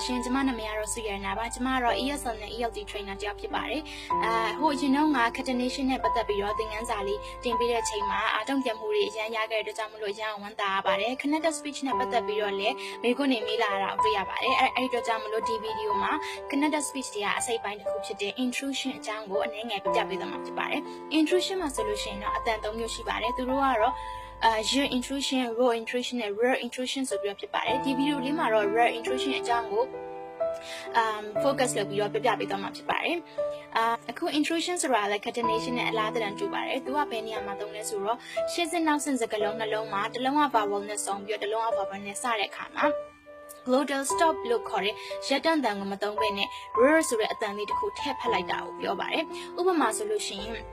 ရှင်ကျမနာမည်ကတော့စုရနာပါကျမကတော့ ESL နဲ့ ELT trainer တယောက်ဖြစ်ပါတယ်ဟိုအရင်တော့ငါ catenation နဲ့ပတ်သက်ပြီးတော့သင်ခန်းစာလေးတင်ပေးတဲ့အချိန်မှာတုံ့ပြန်မှုတွေအရန်ရခဲ့တဲ့အတွက်ကြောင့်မလို့အရန်ဝမ်းသာရပါတယ် kinetic speech နဲ့ပတ်သက်ပြီးတော့လည်းမိခွန်းနေမေးလာတာတွေ့ရပါတယ်အဲ့ဒီအတွက်ကြောင့်မလို့ဒီဗီဒီယိုမှာ kinetic speech တွေကအစိပ်ပိုင်းတစ်ခုဖြစ်တဲ့ intrusion အကြောင်းကိုအနည်းငယ်ပြပေးသွားမှာဖြစ်ပါတယ် intrusion မှာဆိုလို့ရှိရင်တော့အတန်၃မျိုးရှိပါတယ်သူတို့ကတော့year intrusion, raw intrusion နဲ့ rare intrusion ဆိုပြီးတော့ဖြစ်ပါတယ်ဒီဗီဒီယိုလေးမှာတော့ rare intrusion အကြောင်းကိုfocus လုပ်ပြီးတော့ပြပေးသွားမှာဖြစ်ပါတယ်အခု intrusion ဆိုတာလည်း catenation နဲ့အလားတူတူပါတယ်သူကဘယ်နေရာမှာသုံးလဲဆိုတော့ရှင်းစနောက်စစကလုံးနှလုံးမှာတစ်လုံးက vowel နဲ့စုံပြီးတော့တစ်လုံးက vowel နဲ့စတဲ့အခါမှာglottal stop လို့ခေါ်တဲ့ရက်တန်တန်ကိုမသုံးဘဲနဲ့ rare ဆိုတဲ့အတန်လေးတစ်ခုထည့်ဖက်လိုက်တာကိုပြောပါတယ်ဥပမာဆိုလို့ရှိရင်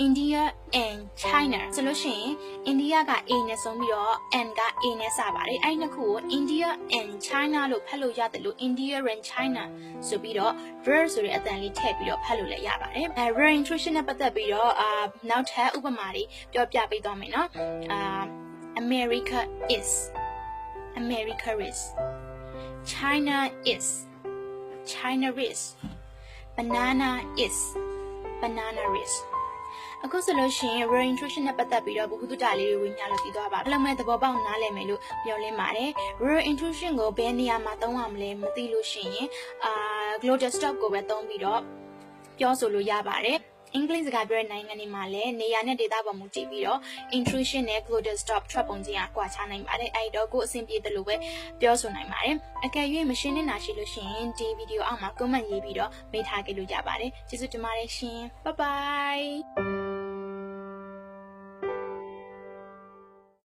India and China ဆိုလို့ရှိရင် India က A နဲ့ဆုံးပြီးတော့ and က A နဲ့စပါတယ်အဲ့ဒီနှစ်ခုကို India and China လို့ဖတ်လို့ရတယ်လို့ India and China ဆိုပြီးတော့ rare ဆိုတဲ့အတန်လေးထည့်ပြီးတော့ဖတ်လို့လည်းရပါတယ်rare intrusion နဲ့ပတ်သက်ပြီးတော့နောက်ထပ်ဥပမာတွေပြောပြပေးသွားမယ်နော် America is China is banana isအခုဆိုလို့ရှိရင် rare intrusion နဲ့ပတ်သက်ပြီးတော့ဘုဟုတ္တလေးတွေဝေမျှလို့ပြီးသွားပါအလုံးမဲ့သဘောပေါက်နားလည်မယ်လို့ပြောလင်းပါတယ် rare intrusion ကိုဘယ်နေရာမှာသုံးရမလဲမသိလို့ရှိရင်glottal stop ကိုပဲသုံးပြီးတော့ပြောဆိုလို့ရပါတယ်အင်္ဂလိပ်စကားပြောတဲ့နိုင်ငံတွေမှာလည်းနေရာနဲ့ဒေသပေါ်မူတည်ပြီးတော့ intrusion နဲ့ glottal stop ထွက်ပုံချင်းကွာခြားနိုင်ပါတယ်အဲ့တော့ကိုအဆင်ပြေတယ်လို့ပဲပြောဆိုနိုင်ပါတယ်အကယ်၍မရှင်းနေတာရှိလို့ရှိရင်ဒီဗီဒီယိုအောက်မှာ comment ရေးပြီးတော့မေးထားခဲ့လို့ရပါတယ်ကျေးဇူးတင်ပါတယ်ရှင် bye bye